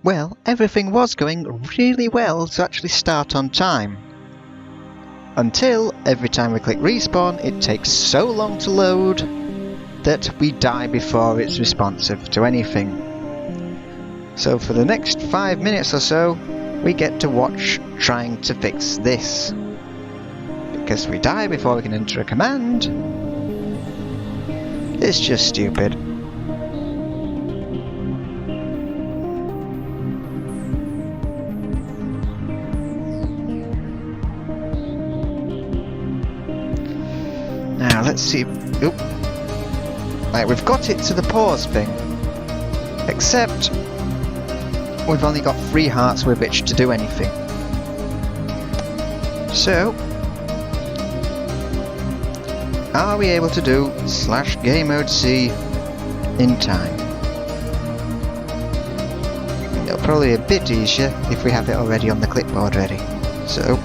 Well, everything was going really well to actually start on time. Until every time we click respawn, it takes so long to load that we die before it's responsive to anything. So for the next 5 minutes or so, we get to watch trying to fix this. Because we die before we can enter a command. It's just stupid. Now let's see. Oop. Right, we've got it to the pause thing. Except we've only got 3 hearts with which to do anything. So are we able to do /game mode C in time? It'll probably be a bit easier if we have it already on the clipboard ready. So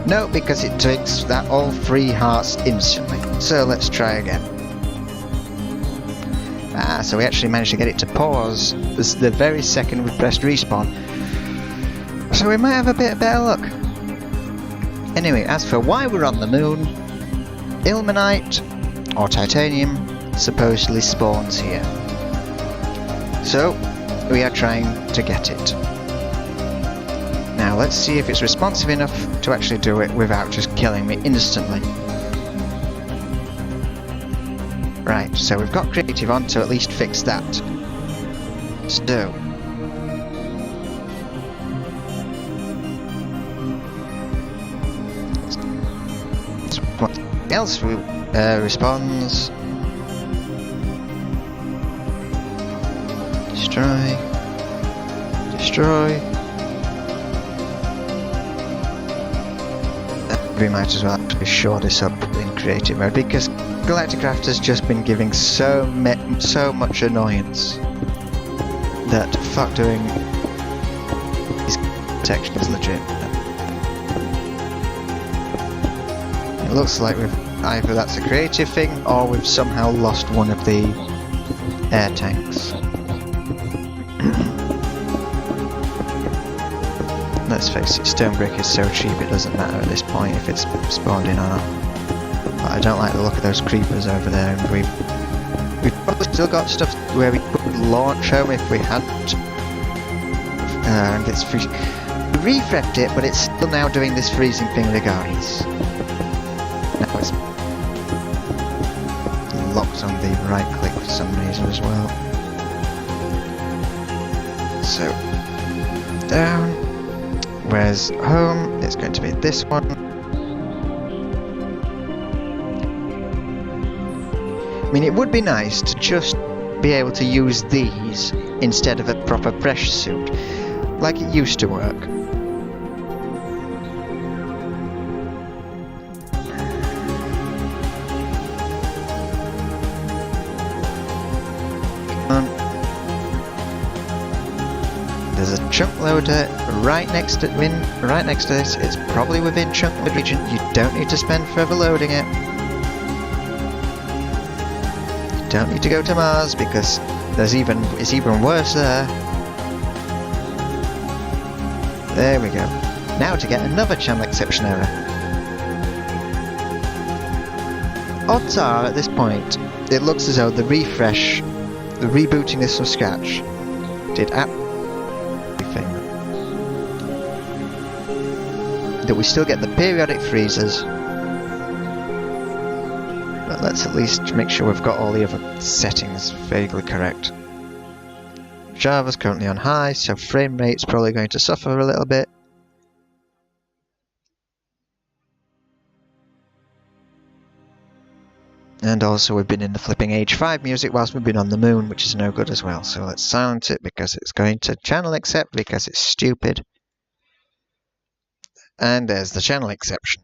no, because it takes that all 3 hearts instantly. So let's try again. So we actually managed to get it to pause the very second we pressed respawn. So we might have a bit better luck. Anyway, as for why we're on the moon, Ill-menite, or titanium, supposedly spawns here. So we are trying to get it. Now let's see if it's responsive enough to actually do it without just killing me instantly. Right, so we've got creative on to at least fix that. So what else responds? Destroy. Destroy. We might as well actually show this up in creative mode because Galacticraft has just been giving so much annoyance that fuck doing these textures legit. It looks like we've either that's a creative thing or we've somehow lost one of the air tanks. Let's face it, Stonebreaker is so cheap it doesn't matter at this point if it's spawned in or not. But I don't like the look of those creepers over there, and we've probably still got stuff where we could launch home if we had. And it's free. We refrepped it, but it's still now doing this freezing thing regardless. Now it's locked on the right click for some reason as well. So down. Where's home? It's going to be this one. I mean, it would be nice to just be able to use these instead of a proper pressure suit, like it used to work. There's a chunk loader right next to this. It's probably within chunk load region. You don't need to spend forever loading it. You don't need to go to Mars because it's even worse there. There we go. Now to get another channel exception error. Odds are at this point it looks as though the rebooting this from scratch did that we still get the periodic freezers, but let's at least make sure we've got all the other settings vaguely correct. Java's currently on high, so frame rate's probably going to suffer a little bit. And also we've been in the flipping Age 5 music whilst we've been on the moon, which is no good as well, so let's silence it because it's going to channel accept because it's stupid. And there's the channel exception.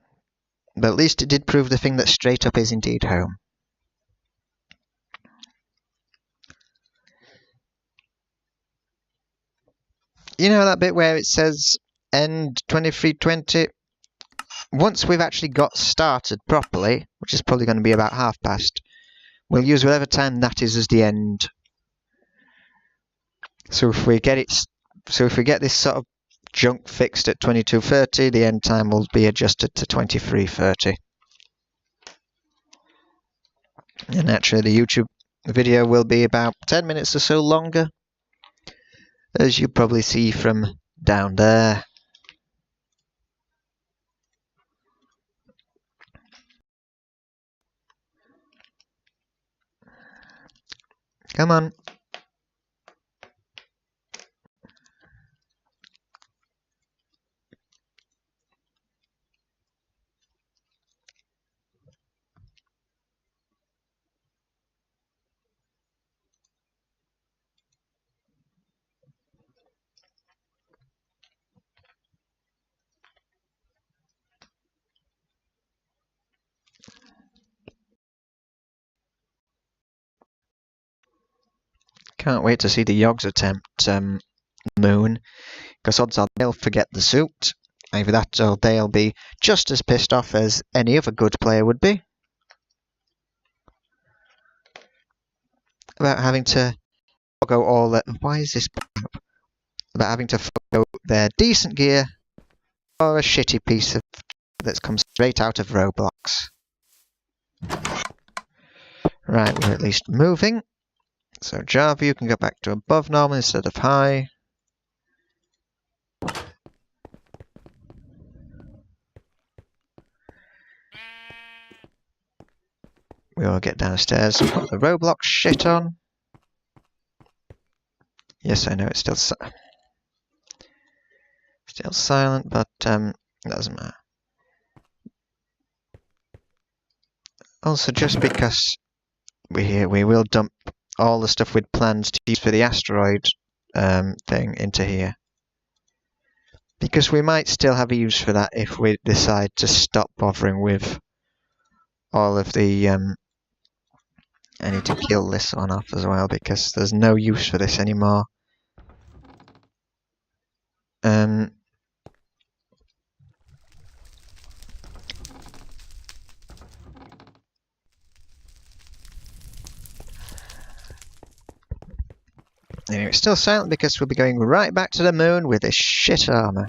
But at least it did prove the thing that straight up is indeed home. You know that bit where it says end 2320? Once we've actually got started properly, which is probably going to be about past, we'll use whatever time that is as the end. So if we get this sort of junk fixed at 22:30, the end time will be adjusted to 23:30. And naturally the YouTube video will be about 10 minutes or so longer, as you probably see from down there. Come on. Can't wait to see the Yogs attempt Moon, because odds are they'll forget the suit. Either that or they'll be just as pissed off as any other good player would be about having to forgo all that. Why is this about having to forgo their decent gear for a shitty piece of that's come straight out of Roblox? Right, we're at least moving. So Java, you can go back to above normal instead of high. We all get downstairs, put the Roblox shit on. Yes, I know it's still silent, but it doesn't matter. Also, just because we're here, we will dump all the stuff we'd planned to use for the asteroid thing into here. Because we might still have a use for that if we decide to stop bothering with all of the... I need to kill this one off as well, because there's no use for this anymore. Anyway, it's still silent because we'll be going right back to the moon with this shit armor.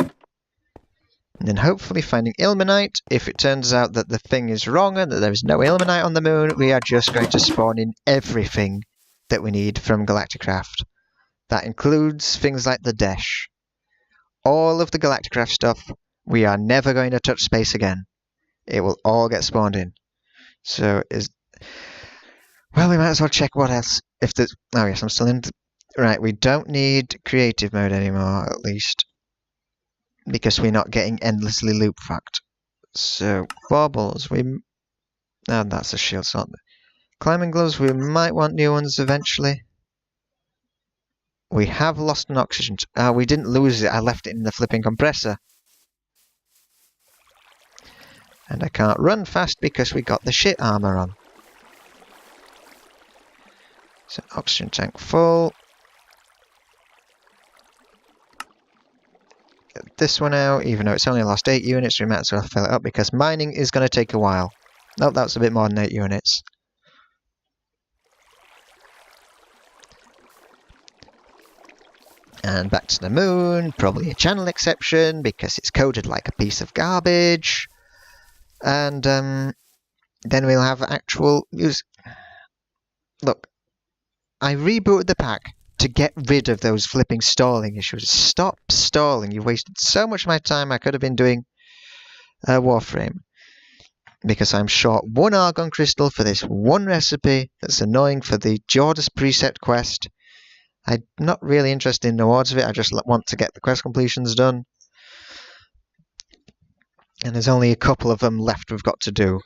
And then hopefully finding Ill-menite. If it turns out that the thing is wrong and that there is no Ill-menite on the moon, we are just going to spawn in everything that we need from Galacticraft. That includes things like the Desh. All of the Galacticraft stuff, we are never going to touch space again. It will all get spawned in. So well, we might as well check what else. If there's... Oh yes, I'm still in... Right, we don't need creative mode anymore, at least. Because we're not getting endlessly loop fucked. So, baubles, we... Oh, that's a shield slot. Climbing gloves, we might want new ones eventually. We have lost an oxygen... we didn't lose it, I left it in the flipping compressor. And I can't run fast because we got the shit armor on. So, oxygen tank full. Get this one out, even though it's only lost 8 units, we might as well fill it up because mining is going to take a while. Nope, that's a bit more than 8 units. And back to the moon, probably a channel exception because it's coded like a piece of garbage. And then we'll have actual use. Look, I rebooted the pack to get rid of those flipping stalling issues. Stop stalling. You've wasted so much of my time. I could have been doing Warframe. Because I'm short 1 argon crystal for this one recipe that's annoying for the Jordas preset quest. I'm not really interested in the rewards of it. I just want to get the quest completions done. And there's only a couple of them left we've got to do.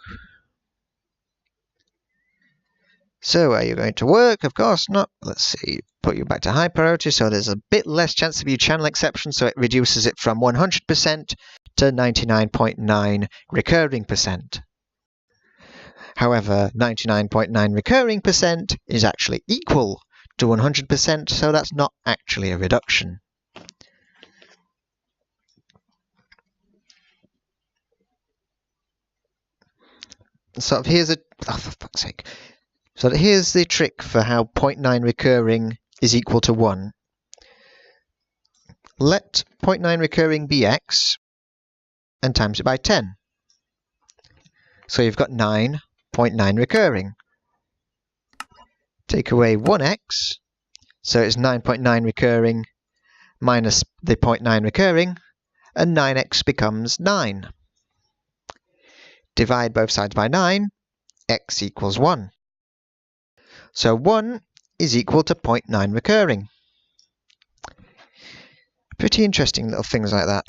So, are you going to work? Of course not. Let's see. Put you back to high priority, so there's a bit less chance of you channel exception, so it reduces it from 100% to 99.9 recurring percent. However, 99.9 recurring percent is actually equal to 100%, so that's not actually a reduction. So here's a... Oh, for fuck's sake. So here's the trick for how 0.9 recurring is equal to 1. Let 0.9 recurring be x and times it by 10. So you've got 9.9 recurring. Take away 1x, so it's 9.9 recurring minus the 0.9 recurring, and 9x becomes 9. Divide both sides by 9, x equals 1. So 1 is equal to 0.9 recurring. Pretty interesting little things like that.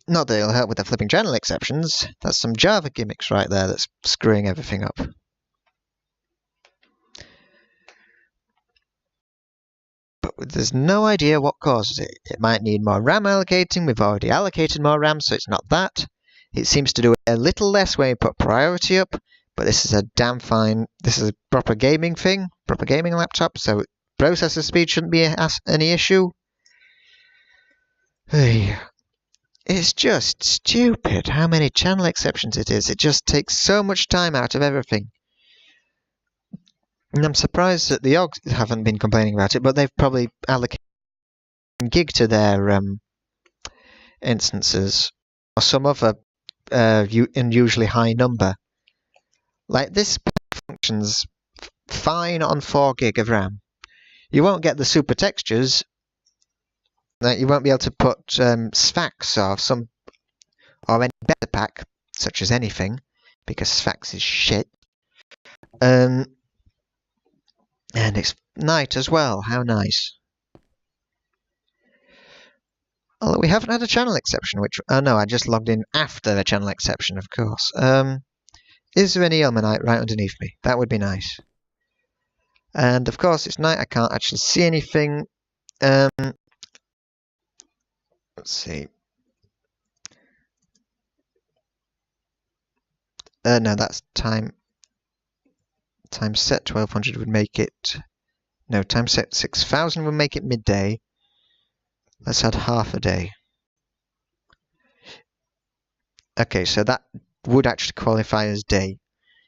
Not that it'll help with the flipping channel exceptions. That's some Java gimmicks right there that's screwing everything up. But there's no idea what causes it. It might need more RAM allocating. We've already allocated more RAM, so it's not that. It seems to do it a little less when we put priority up, but this is a damn fine. This is a proper gaming thing, proper gaming laptop, so processor speed shouldn't be any issue. Hey. It's just stupid how many channel exceptions it is. It just takes so much time out of everything. And I'm surprised that the OGs haven't been complaining about it, but they've probably allocated gig to their instances, or some other unusually high number. Like this functions fine on 4 gig of RAM. You won't get the super textures. You won't be able to put SVAX or any better pack, such as anything, because SVAX is shit. And it's night as well. How nice. Although we haven't had a channel exception, which... Oh no, I just logged in after the channel exception, of course. Is there any Ill-menite right underneath me? That would be nice. And of course, it's night. I can't actually see anything. Let's see. No, that's time. Time set 1200 would make it. No, time set 6000 would make it midday. Let's add half a day. Okay, so that would actually qualify as day.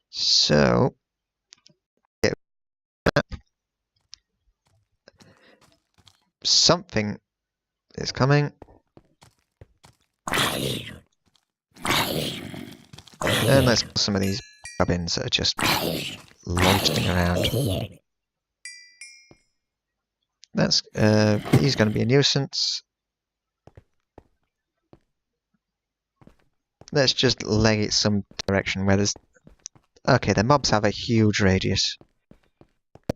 So something is coming. And let's put some of these gubbins that are just loitering around. That's he's going to be a nuisance. Let's just lay it some direction where there's... Okay, the mobs have a huge radius.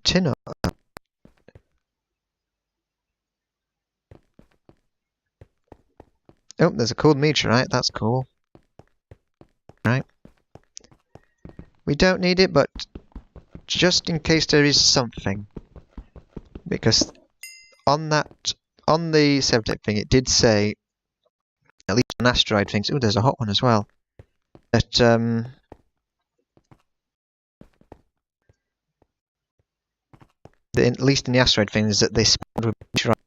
Tin up. Oh, there's a cooled meteorite. That's cool. Right. We don't need it, but just in case there is something. Because on the SevTech thing, it did say, at least on asteroid things... Oh, there's a hot one as well. That, at least in the asteroid things, that they spawned with meteorite.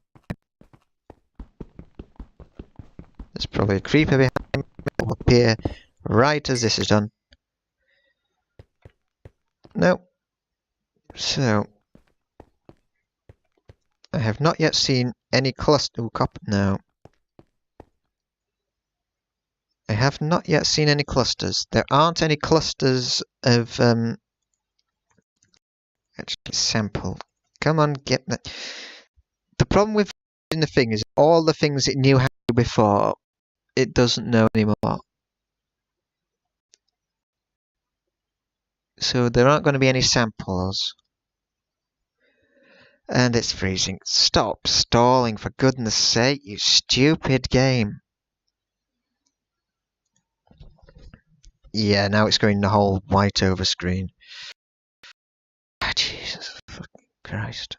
There's probably a creeper behind me. It will appear right as this is done. No. So... I have not yet seen any cluster... Ooh, no. I have not yet seen any clusters. There aren't any clusters of... Actually, sample. Come on, get that. The problem with the thing is all the things it knew how to do before, it doesn't know anymore. So there aren't going to be any samples. And it's freezing. Stop stalling, for goodness sake, you stupid game. Yeah, now it's going the whole white over screen. Ah, Jesus fucking Christ.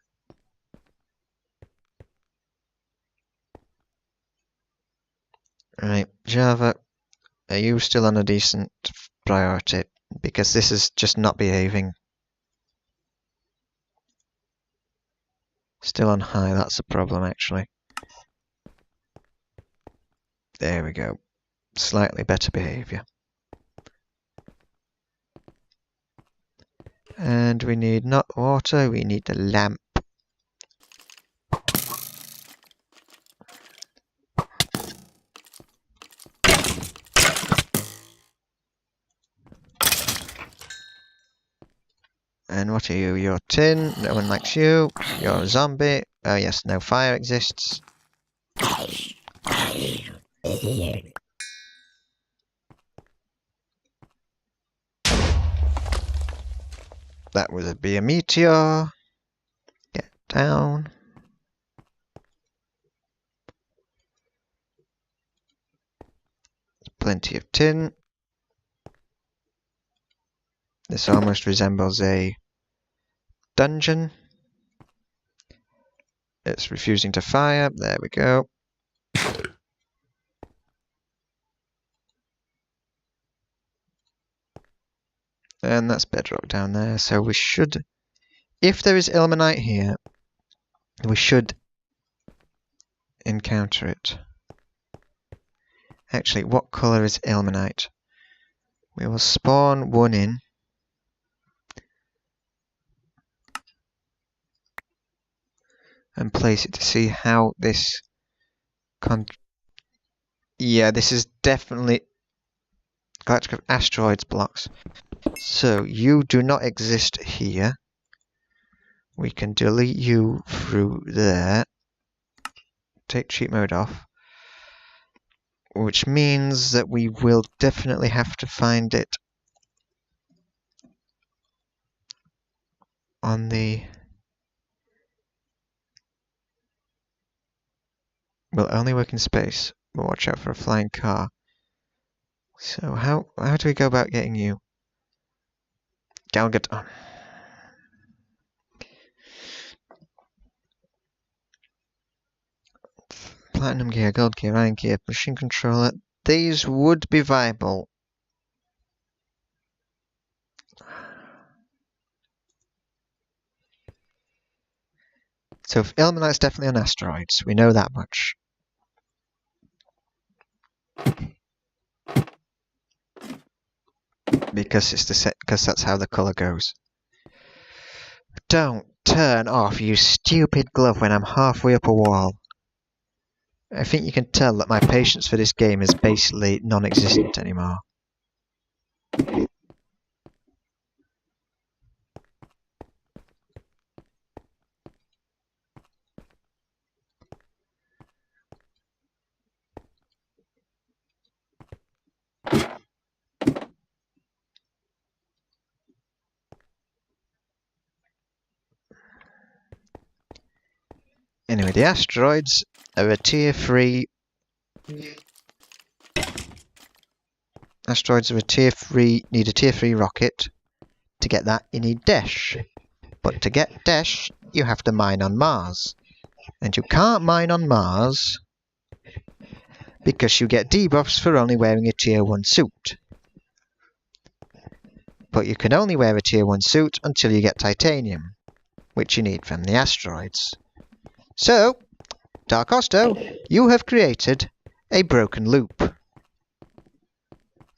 Right, Java, are you still on a decent priority? Because this is just not behaving. Still on high, that's a problem actually. There we go. Slightly better behavior. And we need not water, we need the lamp. And what are you? You're tin. No one likes you. You're a zombie. Oh yes, no fire exists. That would be a meteor. Get down. Plenty of tin. This almost resembles a dungeon. It's refusing to fire. There we go. And that's bedrock down there. So we should, if there is Ill-menite here, we should encounter it. Actually, what colour is Ill-menite? We will spawn one in. And place it to see how this yeah, this is definitely galactic asteroids blocks. So you do not exist here. We can delete you through there. Take cheat mode off. Which means that we will definitely have to find it on the... Will only work in space. But watch out for a flying car. So how do we go about getting you? Galgadon. Platinum gear, gold gear, iron gear, machine controller. These would be viable. So Ill-menite's definitely on asteroids. We know that much. Because that's how the colour goes. Don't turn off, you stupid glove, when I'm halfway up a wall. I think you can tell that my patience for this game is basically non-existent anymore. Anyway, the asteroids are a tier 3. Asteroids are a tier 3, need a tier 3 rocket. To get that, you need Dash. But to get Dash, you have to mine on Mars. And you can't mine on Mars because you get debuffs for only wearing a tier 1 suit. But you can only wear a tier 1 suit until you get titanium, which you need from the asteroids. So, Darkosto, you have created a broken loop.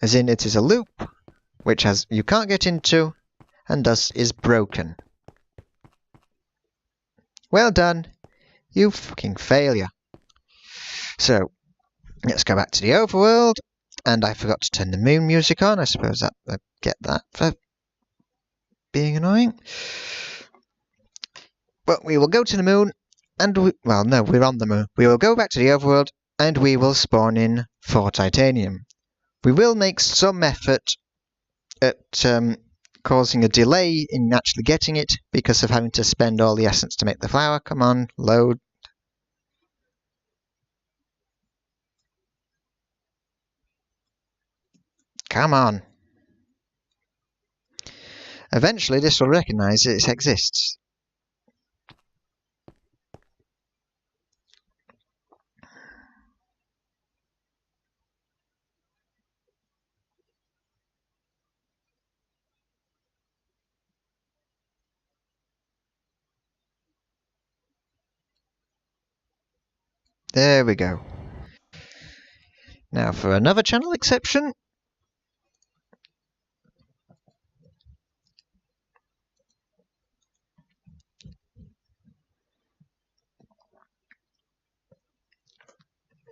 As in, it is a loop which you can't get into and thus is broken. Well done, you fucking failure. So, let's go back to the overworld. And I forgot to turn the moon music on. I suppose that I get that for being annoying. But we will go to the moon. And well, no, we're on the moon. We will go back to the overworld and we will spawn in 4 titanium. We will make some effort at causing a delay in actually getting it because of having to spend all the essence to make the flower. Come on, load. Come on. Eventually this will recognize that it exists. There we go. Now for another channel exception.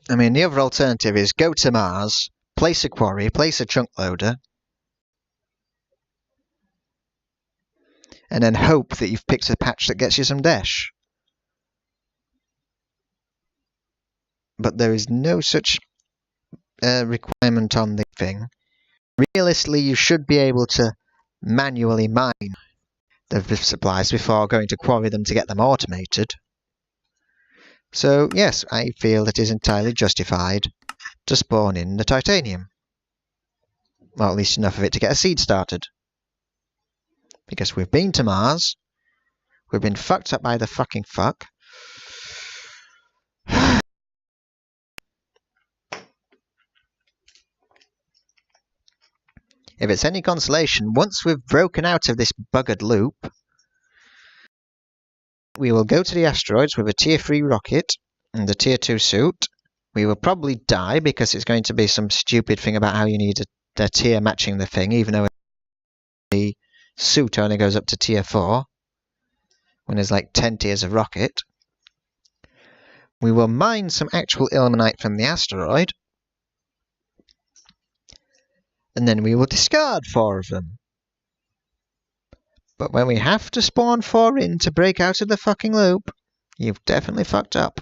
I mean, the other alternative is go to Mars, place a quarry, place a chunk loader, and then hope that you've picked a patch that gets you some dash. But there is no such requirement on the thing. Realistically, you should be able to manually mine the supplies before going to quarry them to get them automated. So yes, I feel it is entirely justified to spawn in the titanium. Well, at least enough of it to get a seed started. Because we've been to Mars, we've been fucked up by the fucking fuck. If it's any consolation, once we've broken out of this buggered loop, we will go to the asteroids with a tier 3 rocket and a tier 2 suit. We will probably die because it's going to be some stupid thing about how you need a tier matching the thing, even though the suit only goes up to tier 4 when there's like 10 tiers of rocket. We will mine some actual Ill-menite from the asteroid, and then we will discard 4 of them. But when we have to spawn 4 in to break out of the fucking loop, you've definitely fucked up.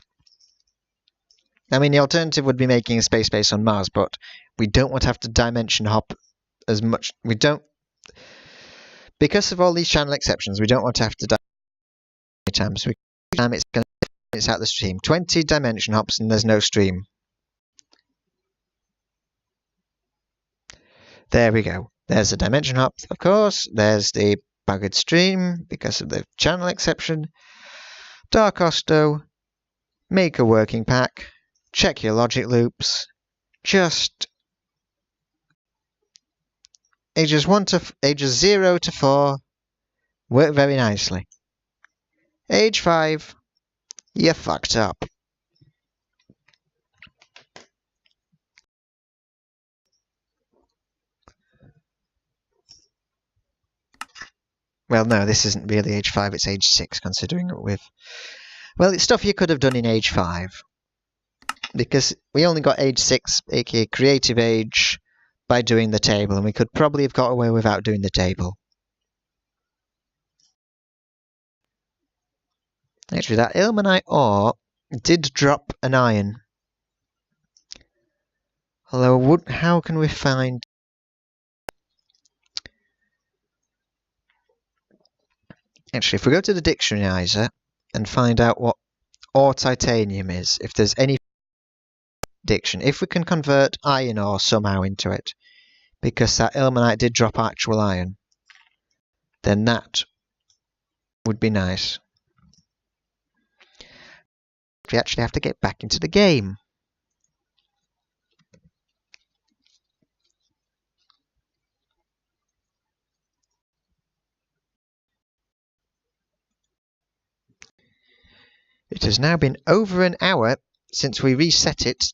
I mean, the alternative would be making a space base on Mars, but we don't want to have to dimension hop as much. We don't, because of all these channel exceptions, we don't want to have to times. So it's going to it's out the stream. 20 dimension hops and there's no stream. There we go. There's a dimension hop, of course. There's the buggered stream because of the channel exception. Dark Osto. Make a working pack. Check your logic loops. Just ages 0 to 4 work very nicely. Age 5, you fucked up. Well, no, this isn't really age 5, it's age 6, considering it with... Well, it's stuff you could have done in age 5. Because we only got age 6, aka creative age, by doing the table, and we could probably have got away without doing the table. Actually, that Ill-menite ore did drop an iron. Although, how can we find... Actually, if we go to the dictionaryzer and find out what ore titanium is, if there's any diction, if we can convert iron ore somehow into it, because that Ill-menite did drop actual iron, then that would be nice. We actually have to get back into the game. It has now been over an hour since we reset it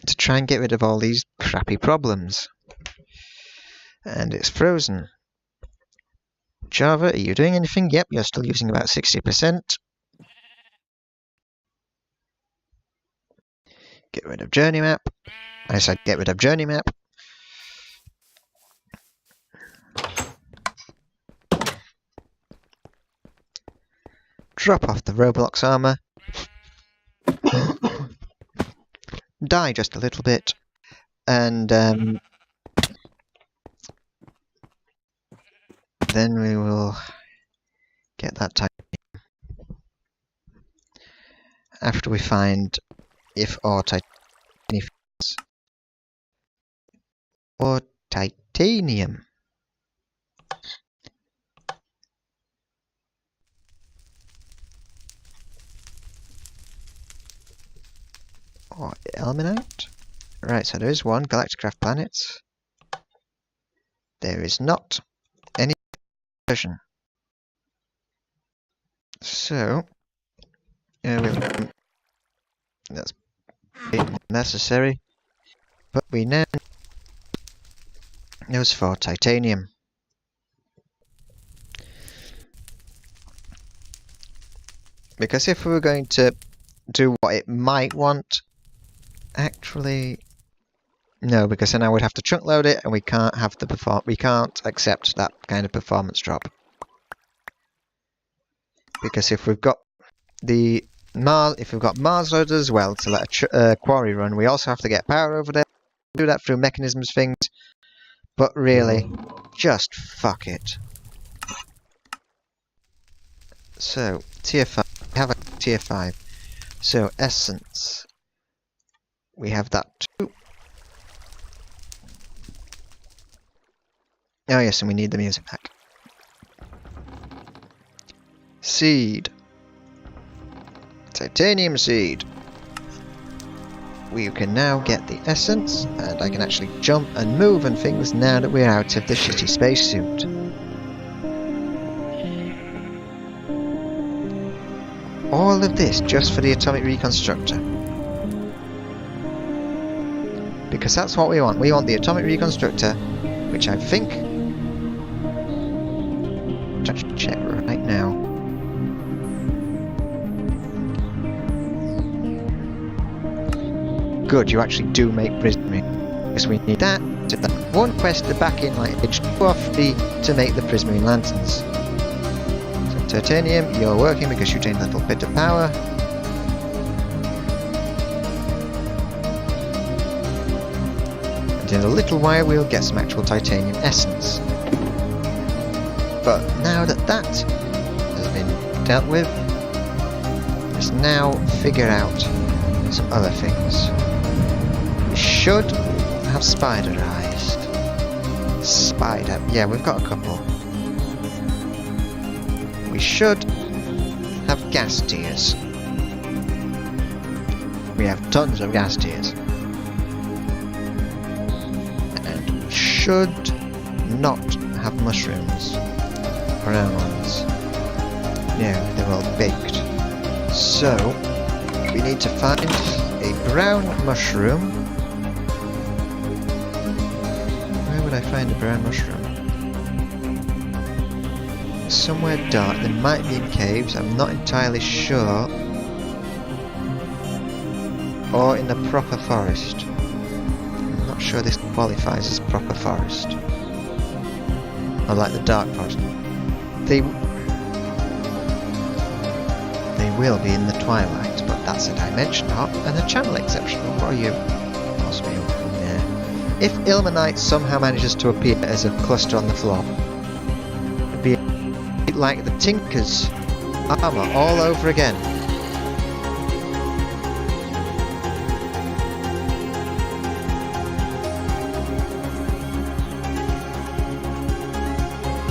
to try and get rid of all these crappy problems. And it's frozen. Java, are you doing anything? Yep, you're still using about 60%. Get rid of journey map. I said get rid of journey map. Drop off the Roblox armor. Die just a little bit. And then we will get that type after we find if or titanium. Or Ill-menite. Right, so there is one, Galacticraft planets. There is not any version. So, that's necessary. But we now knows for titanium. Because if we were going to do what it might want, actually, No, because then I would have to trunk load it, and we can't have the we can't accept that kind of performance drop. Because if we've got the Mars loaded as well to let a quarry run, we also have to get power over there. Do that through mechanisms things, but really, just fuck it. So tier 5, we have a tier 5. So essence, we have that too. Oh yes, and we need the music pack. Seed. Titanium seed. We can now get the essence, and I can actually jump and move and things now that we're out of the shitty spacesuit. All of this just for the atomic reconstructor. Because that's what we want. We want the atomic reconstructor, which I think... Just check right now. Good, you actually do make prismarine. Because we need that to that one quest to back in like edge off to make the prismarine lanterns. So titanium, you're working because you gain a little bit of power. And in a little while we'll get some actual titanium essence. But now that that has been dealt with, let's now figure out some other things. We should have spider eyes. Spider, yeah, we've got a couple. We should have gas tears. We have tons of gas tears. And we should not have mushrooms. Brown ones. No, they're all baked. So, we need to find a brown mushroom. Where would I find a brown mushroom? Somewhere dark. They might be in caves. I'm not entirely sure. Or in the proper forest. I'm not sure this qualifies as proper forest. I like the dark forest. They will be in the twilight, but that's a dimension hop and a channel exceptional. What are you? Possibly from there. If Ill-menite somehow manages to appear as a cluster on the floor, it'd be like the Tinker's armor all over again.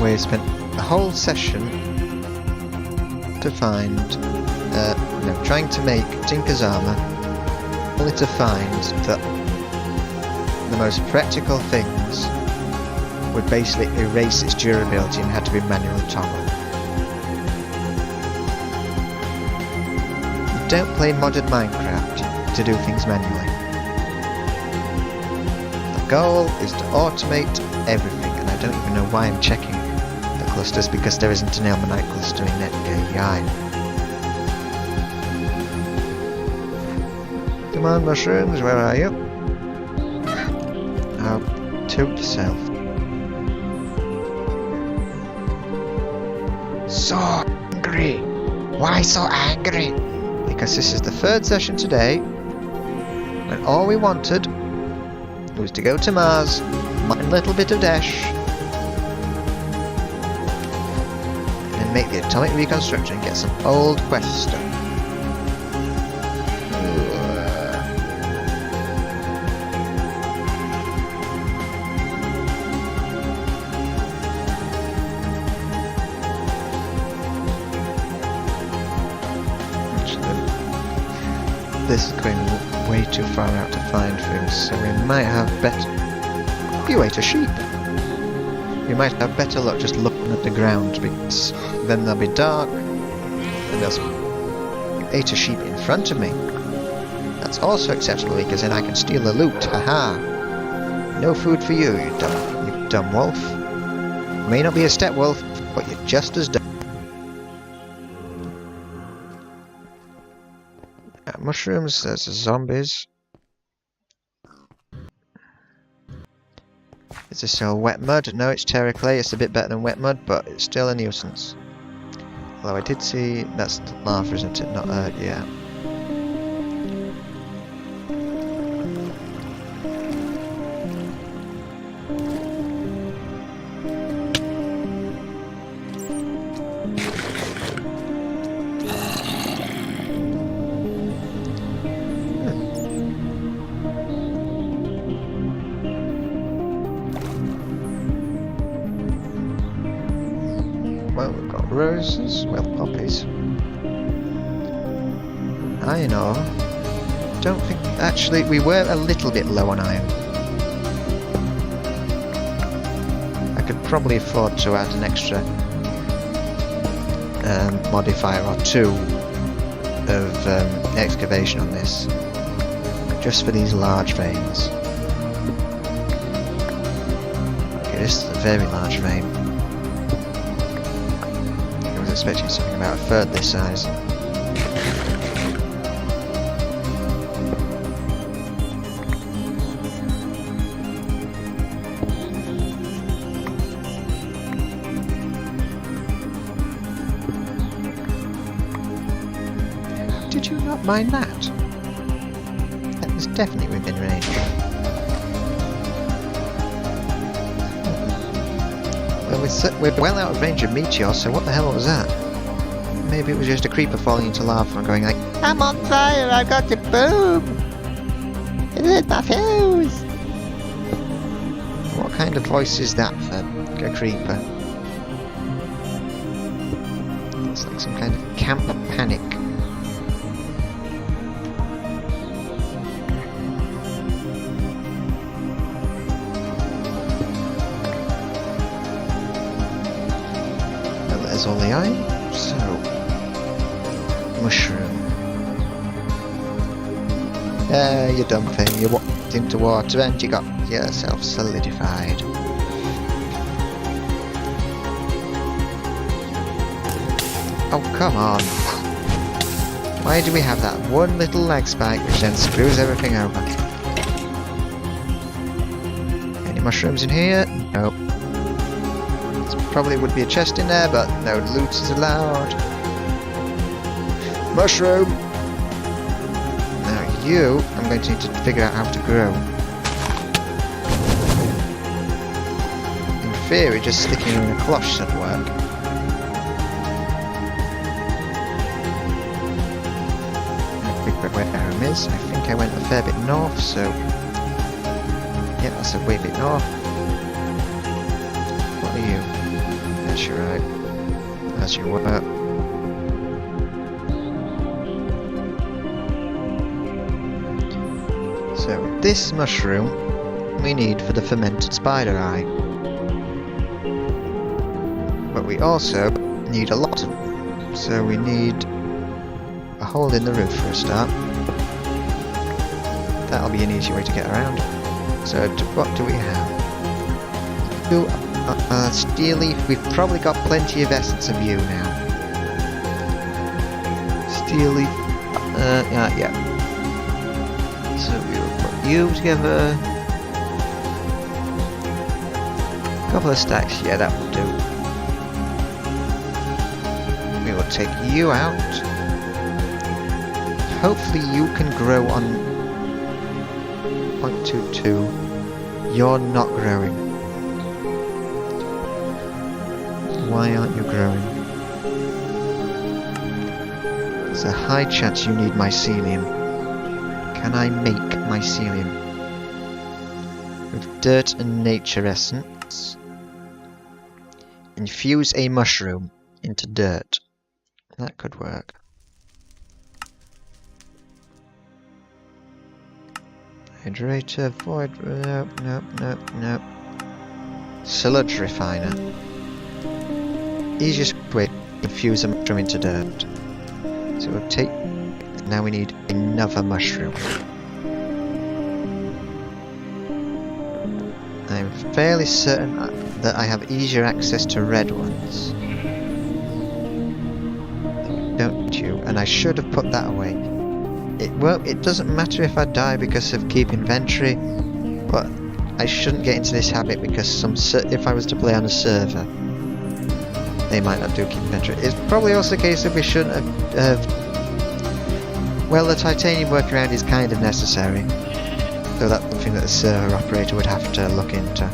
We spent a whole session to find, trying to make Tinker's armor, only to find that the most practical things would basically erase its durability and had to be manually toggled. You don't play modded Minecraft to do things manually. The goal is to automate everything, and I don't even know why I'm checking clusters, because there isn't an Ill-menite cluster in NetAI. Come on, mushrooms, where are you? Oh, toot yourself. So angry! Why so angry? Because this is the third session today, and all we wanted was to go to Mars, mine a little bit of dash, make the atomic reconstruction and get some old quest stuff. This is going way too far out to find things, so we might have better... You ate a sheep! You might have better luck just looking at the ground, because then they'll be dark, and there's... You ate a sheep in front of me. That's also acceptable, because then I can steal the loot, haha! No food for you, you dumb wolf. You may not be a step wolf, but you're just as dumb. Mushrooms, there's zombies. this all wet mud? No, it's terra clay. It's a bit better than wet mud, but it's still a nuisance. Although I did see that's lava, isn't it? Not yeah. Well, we've got roses, well, poppies. Iron ore. Don't think. Actually, we were a little bit low on iron. I could probably afford to add an extra modifier or two of excavation on this, just for these large veins. Okay, this is a very large vein. I was expecting something about a third this size. Did you not mind that? That was definitely within range. Well, we're well out of range of meteors, so what the hell was that? Maybe it was just a creeper falling into lava and going like, I'm on fire, I've got to boom! It hit my fuse! What kind of voice is that for a creeper? It's like some kind of camp panic. There's all the iron, so mushroom. You dumb thing, you walked into water and you got yourself solidified. Oh, come on. Why do we have that one little lag spike which then screws everything over? Any mushrooms in here? Nope. Probably would be a chest in there, but no loot is allowed. Mushroom! Now you, I'm going to need to figure out how to grow. In theory, just sticking in a cloche should work. Where home is. I think I went a fair bit north, so... yeah, that's a way bit north. What are you? That's your right. That's your work. So this mushroom we need for the fermented spider eye. But we also need a lot of them. So we need a hole in the roof for a start. That'll be an easy way to get around. So what do we have? Steel leaf, we've probably got plenty of essence of you now. Steel leaf, yeah. So we will put you together. A couple of stacks, yeah, that will do. We will take you out. Hopefully you can grow on 0.22. You're not growing. Why aren't you growing? There's a high chance you need mycelium. Can I make mycelium? With dirt and nature essence. Infuse a mushroom into dirt. That could work. Hydrator, void, nope. Sludge refiner. Easiest way to infuse a mushroom into dirt. So we'll take... now we need another mushroom. I'm fairly certain that I have easier access to red ones. Don't you? And I should have put that away. It doesn't matter if I die because of keep inventory, but I shouldn't get into this habit because if I was to play on a server, they might not do keep inventory. It's probably also the case that we shouldn't have. Well, the titanium workaround is kind of necessary, so that's something that the server operator would have to look into.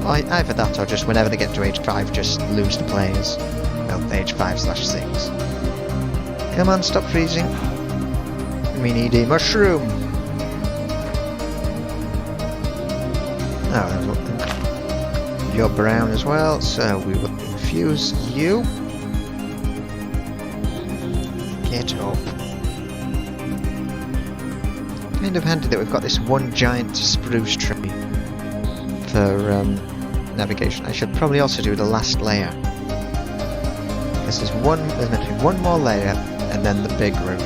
Either that or just whenever they get to age 5, just lose the players. Well, age 5/6. Come on, stop freezing. We need a mushroom. Oh, there's one thing. You're brown as well, so we will infuse you. Get up. Kind of handy that we've got this one giant spruce tree for navigation. I should probably also do the last layer, because there's meant to be one more layer and then the big roof.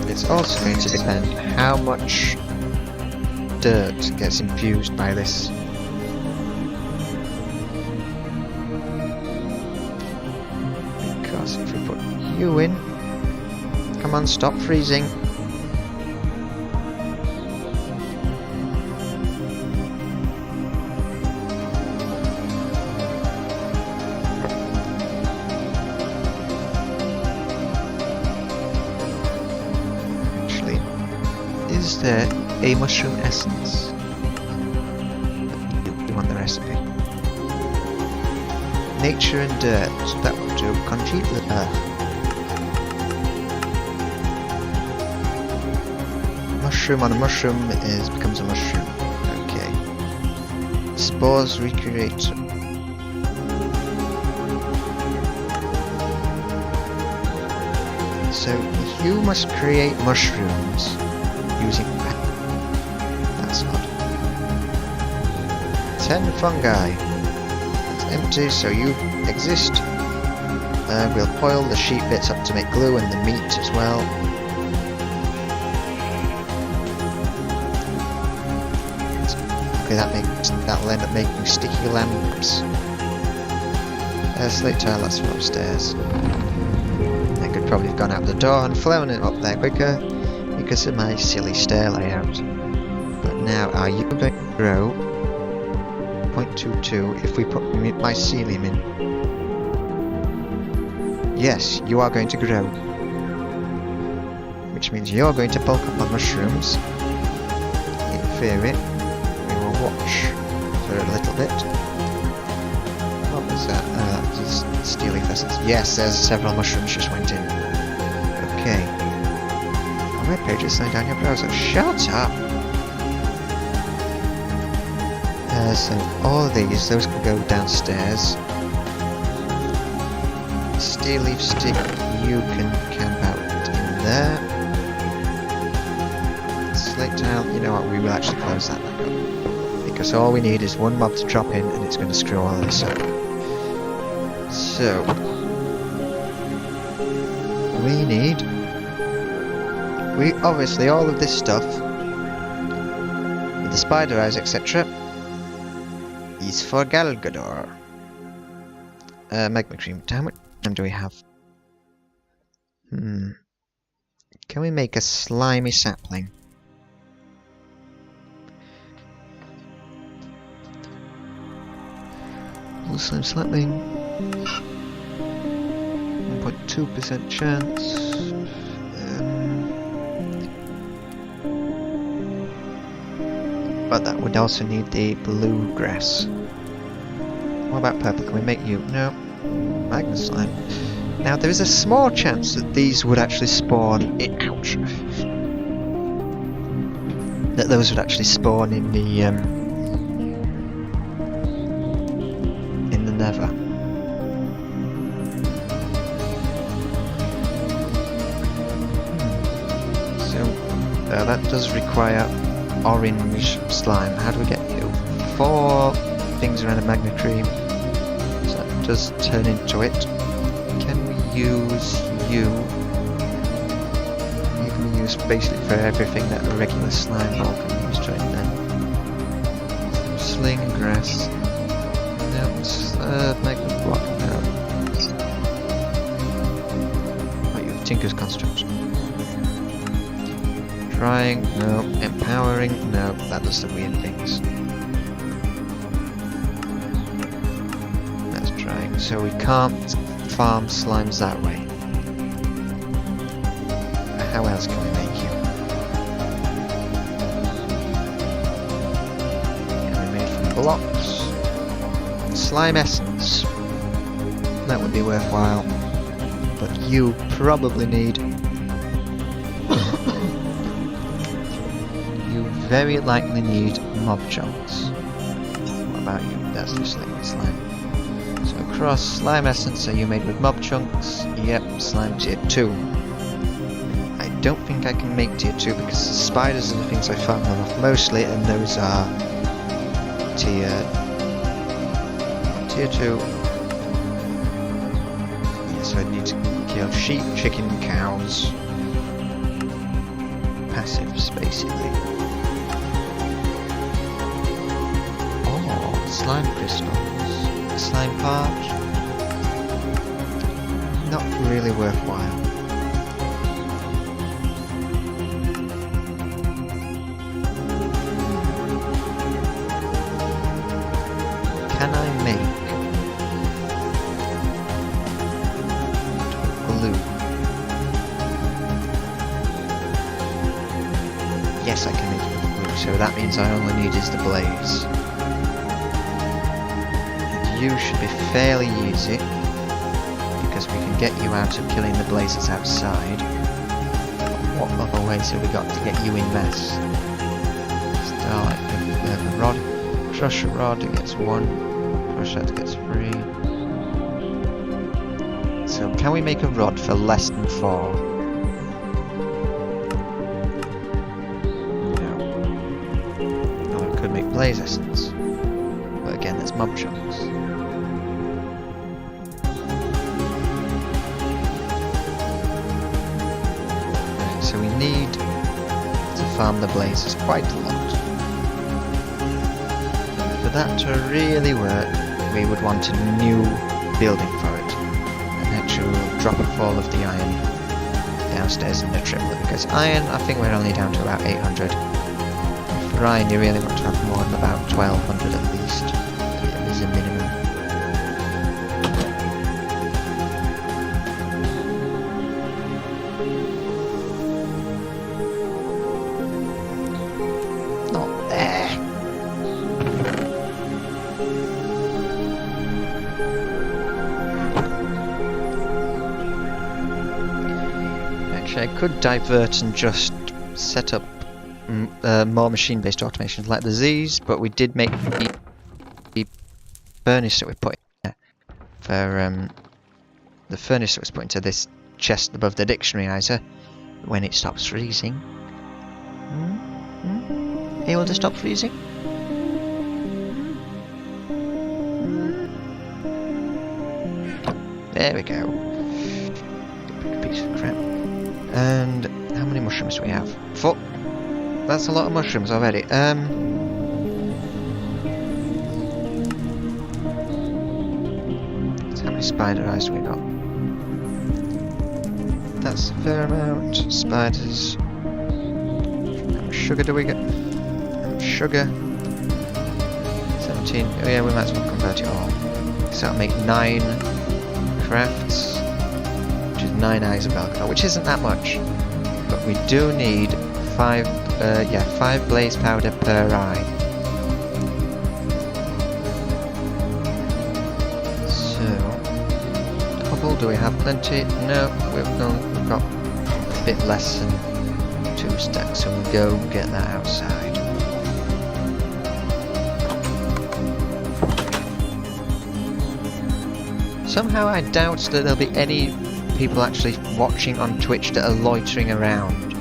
It's also going to depend how much dirt gets infused by this. Because if we put you in, come on, stop freezing. Is there a mushroom essence? You want the recipe? Nature and dirt, that will do. Complete the earth. Mushroom on a mushroom becomes a mushroom. Okay. Spores recreate. So you must create mushrooms using that's odd. 10 fungi. It's empty, so you exist. We'll boil the sheep bits up to make glue and the meat as well. Okay, that'll end up making sticky lamps. Slate tile, that's from upstairs. I could probably have gone out the door and flown it up there quicker because of my silly stair layout. But now, are you going to grow 0.22 if we put mycelium in? Yes, you are going to grow. Which means you're going to bulk up on mushrooms. In theory, we will watch for a little bit. What was that? That was steel leaf essence. Yes, there's several mushrooms just went in. Okay. Web page is signed down your browser. Shut up! So all of those can go downstairs. Steel leaf stick, you can camp out in there. Slate tile, you know what, we will actually close that back up. Because all we need is one mob to drop in and it's going to screw all of this up. So, we obviously, all of this stuff, with the spider eyes, etc., is for Galgador. Magma cream. How much time do we have? Can we make a slimy sapling? Slime sapling. 1.2% chance. But that would also need the blue grass. What about purple? Can we make you? No. Magma slime. Now there is a small chance that these would actually spawn ouch. That those would actually spawn in the Nether. So that does require orange slime. How do we get you? 4 things around a magma cream. So that does turn into it. Can we use you? You can be used basically for everything that a regular slime ball can be used right then. So sling grass. No, magma block. No. Tinker's Construct. Trying, no. Empowering, no. That does the weird things. That's trying. So we can't farm slimes that way. How else can we make you? Can we make from blocks? Slime essence. That would be worthwhile. But you probably need... you very likely need mob chunks. What about you? That's just liquid slime. So across slime essence, are you made with mob chunks? Yep, slime tier 2. I don't think I can make tier 2 because the spiders are the things I farm them off mostly, and those are tier 2. So I need to kill sheep, chicken, cows. Passives, basically. Oh, slime crystals. Slime part. Not really worthwhile. Can I make glue? Yes, I can make it with glue, so that means I only need is the blaze. And you should be fairly easy, because we can get you out of killing the blazes outside. What other ways have we got to get you in mass? Starlight, the rod. Crush rod gets 1, crush that gets 3. So can we make a rod for less than 4? No. Oh, I could make blaze essence. But again, there's mob chunks. Right, so we need to farm the blazes quite a lot. For that to really work, we would want a new building for it. An actual drop of all of the iron downstairs in the triplet, because iron, I think we're only down to about 800. For iron, you really want to have more than about 1200 at least. It is a minimum. Not there. I could divert and just set up more machine-based automations like the Z's, but we did make the furnace that we put in there for the furnace that was put into this chest above the dictionaryizer when it stops freezing. Able to stop freezing? There we go. Piece of crap. And how many mushrooms do we have? 4. That's a lot of mushrooms already. How many spider eyes do we got? That's a fair amount. Spiders. How much sugar do we get? How much sugar? 17. Oh yeah, we might as well convert it all. So that'll make 9 crafts. 9 eyes of alcohol, which isn't that much, but we do need 5 blaze powder per eye. So, cobble, do we have plenty? No, we've got a bit less than 2 stacks, so we'll go get that outside. Somehow I doubt that there'll be any people actually watching on Twitch that are loitering around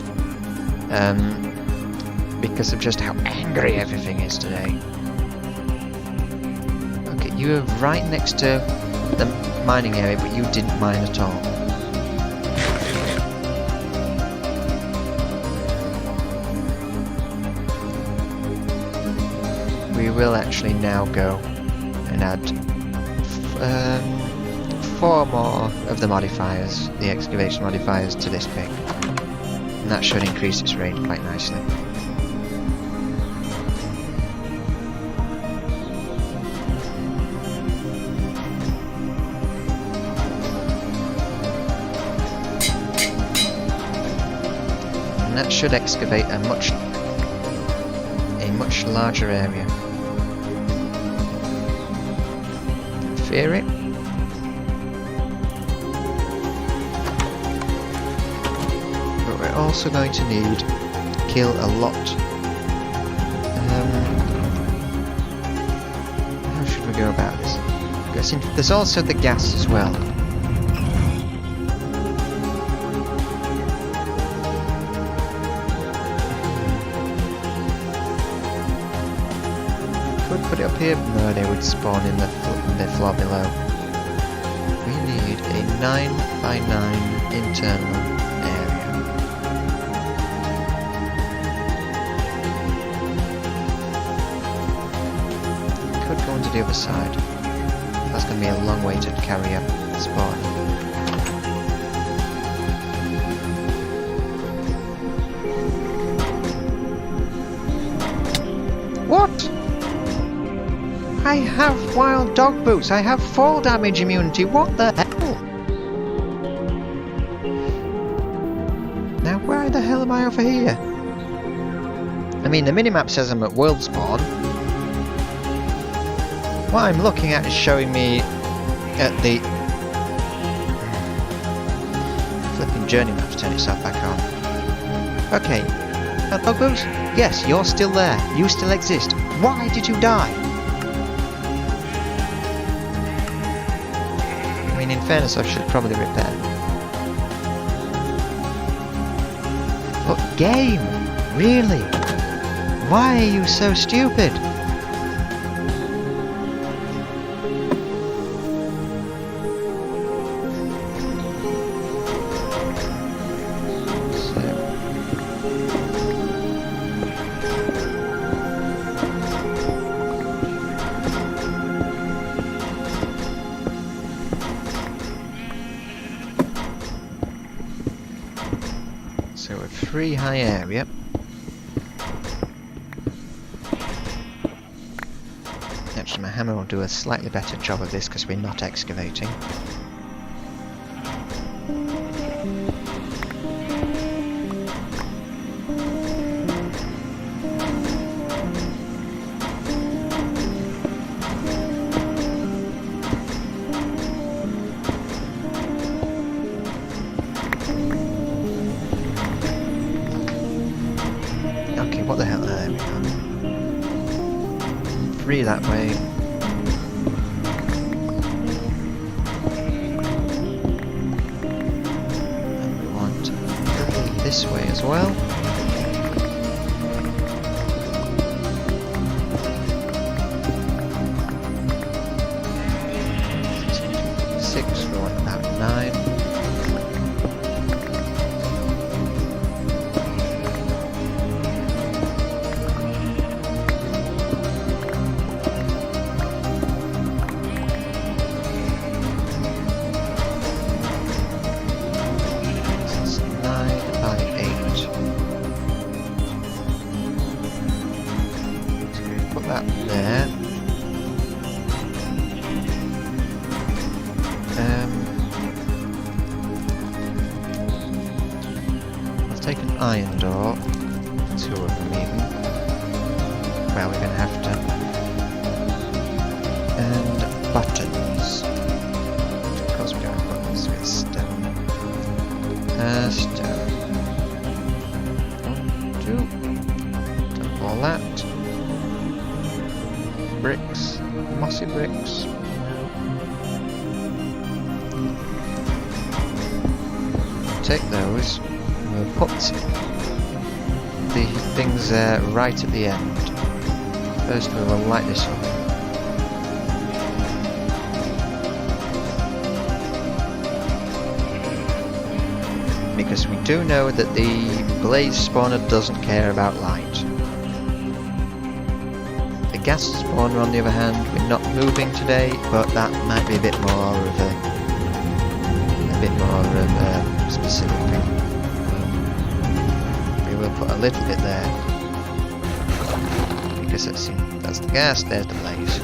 because of just how angry everything is today. Okay, you were right next to the mining area, but you didn't mine at all. We will actually now go and add 4 more of the modifiers, the excavation modifiers, to this pick. And that should increase its range quite nicely. And that should excavate a much larger area. Fear it. But we're also going to need to kill a lot. How should we go about this? There's also the gas as well. Put it up here? No, they would spawn in the floor below. We need a 9x9 internal area. Could go onto the other side. That's going to be a long way to carry up the spawn. What? I have wild dog boots. I have fall damage immunity. What the hell? Now why the hell am I over here? I mean, the minimap says I'm at world spawn. What I'm looking at is showing me at the flipping journey map to turn itself back on. Okay, dog boots? Yes, you're still there. You still exist. Why did you die? In fairness, I should probably repair. But game? Really? Why are you so stupid? So a free high area. Actually, my hammer will do a slightly better job of this because we're not excavating. What the hell? There we go. 3 that way. And we want 3 this way as well. We want about 9. There. Let's take an iron door, 2 of them even. Well, we're going to have to. And buttons. Of course, we're going to have buttons with stone. Stone. 1, 2. Don't all that. Bricks, mossy bricks. Take those. We'll put the things right at the end. First, we will light this up. Because we do know that the blaze spawner doesn't care about light. Gas spawner, on the other hand, we're not moving today, but that might be a bit more of a bit more of a specific thing. We will put a little bit there. Because that's the gas, there's the blaze.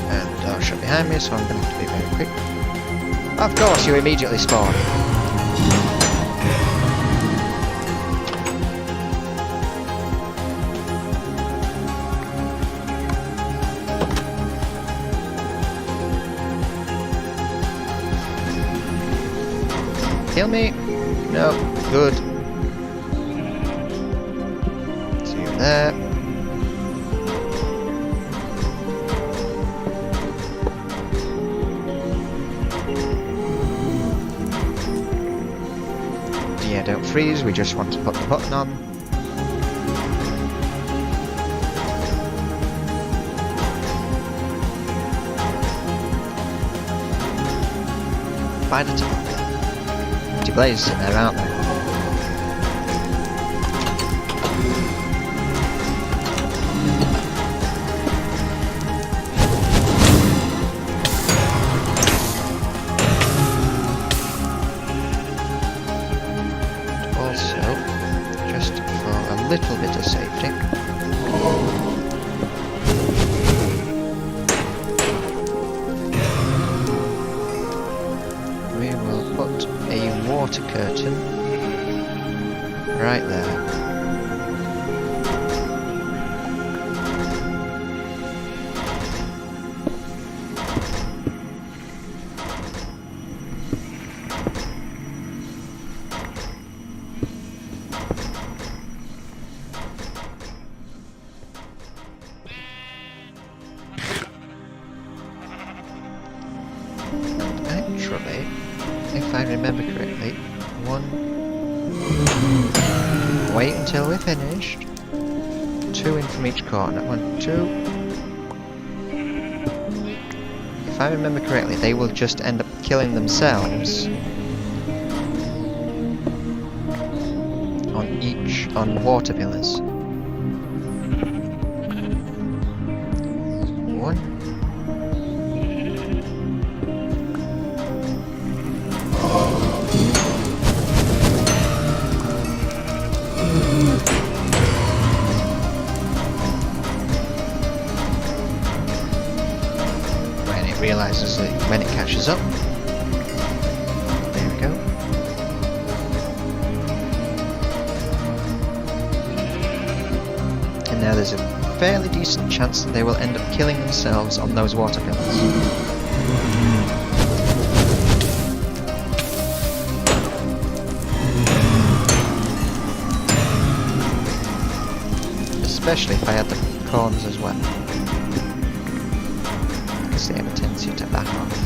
And doors shut behind me, so I'm going to have to be very quick. Of course, you immediately spawn. Kill me? No. Good. See you there. Yeah, don't freeze. We just want to put the button on. Find it. Blazes in there, aren't there? Also, just for a little bit of safety, we will put a water curtain right there. Actually, if I remember correctly, wait until we're finished. 2 in from each corner. 1, 2. If I remember correctly, they will just end up killing themselves on water pillars. 1. Realizes that when it catches up. There we go. And now there's a fairly decent chance that they will end up killing themselves on those water pillars. Especially if I had the corners as well. They have a tendency to back off.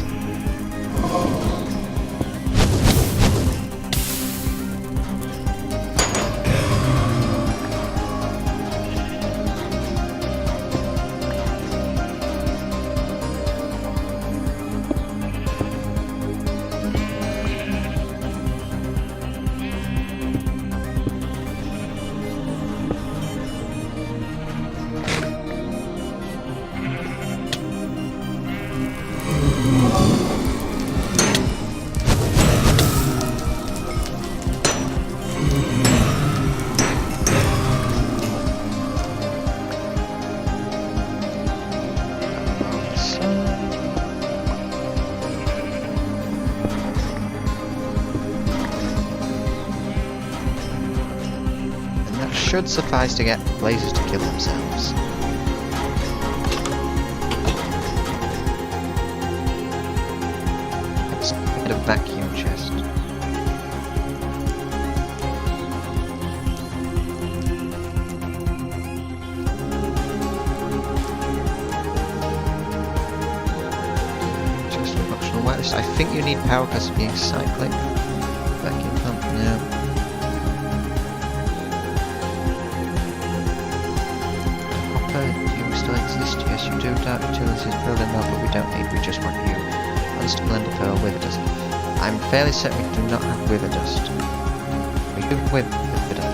Should suffice to get blazes to kill themselves. Let's get a vacuum chest. Just a functional whitelist. I think you need power because of being cyclic. Vacuum pump, no. Still exist, yes you do. Dark utilities building up, but we don't need, we just want you. Monster blender pearl, wither dust. I'm fairly certain we do not have wither dust. We with a bit of.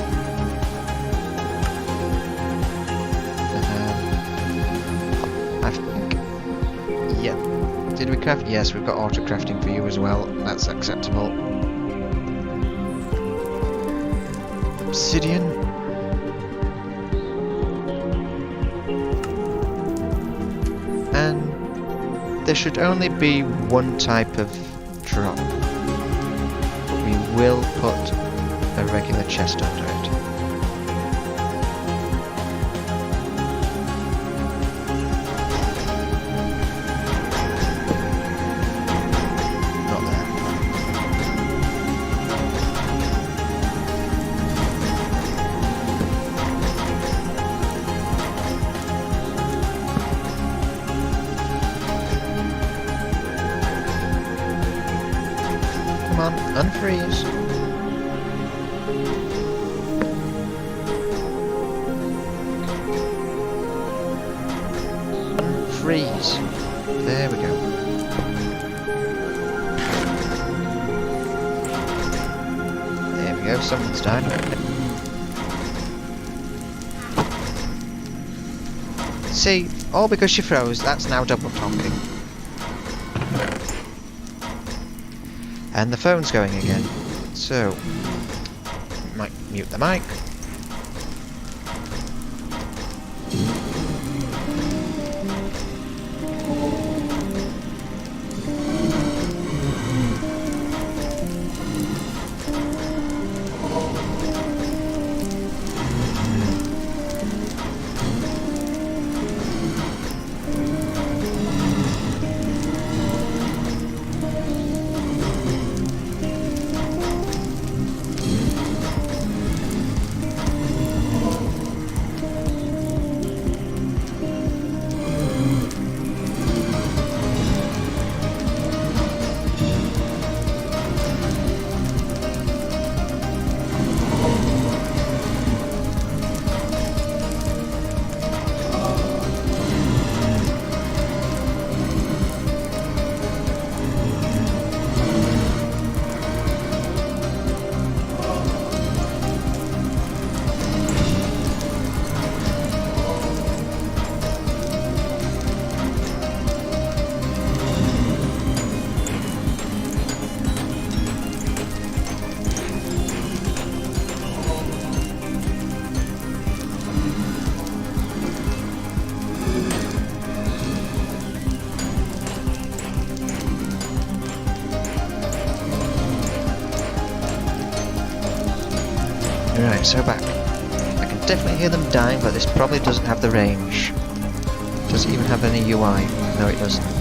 I think. Yeah. Did we craft? Yes, we've got auto crafting for you as well. That's acceptable. Obsidian. And there should only be one type of drop. We will put a regular chest under it. Not there. Come on, unfreeze. Freeze. There we go. There we go, something's died. See, all because she froze, that's now double talking. And the phone's going again. So, might mute the mic. Right, so back. I can definitely hear them dying, but this probably doesn't have the range. Does it even have any UI? No, it doesn't.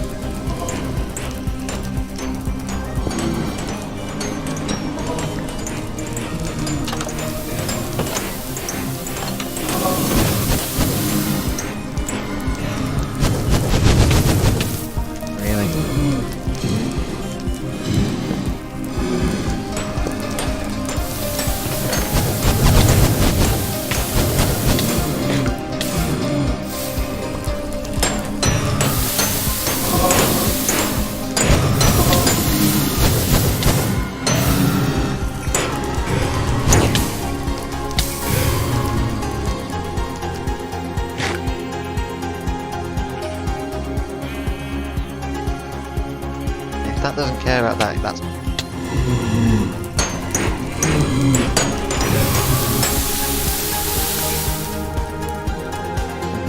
That doesn't care about that, that's...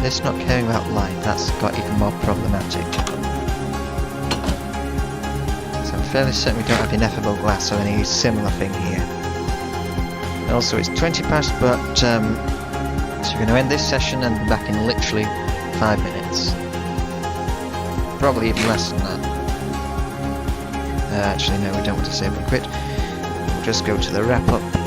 This not caring about light, that's got even more problematic. So I'm fairly certain we don't have ineffable glass or any similar thing here. And also it's 20 past, but so we're going to end this session and be back in literally 5 minutes. Probably even less than that. Actually, no, we don't want to save and quit. We'll just go to the wrap up.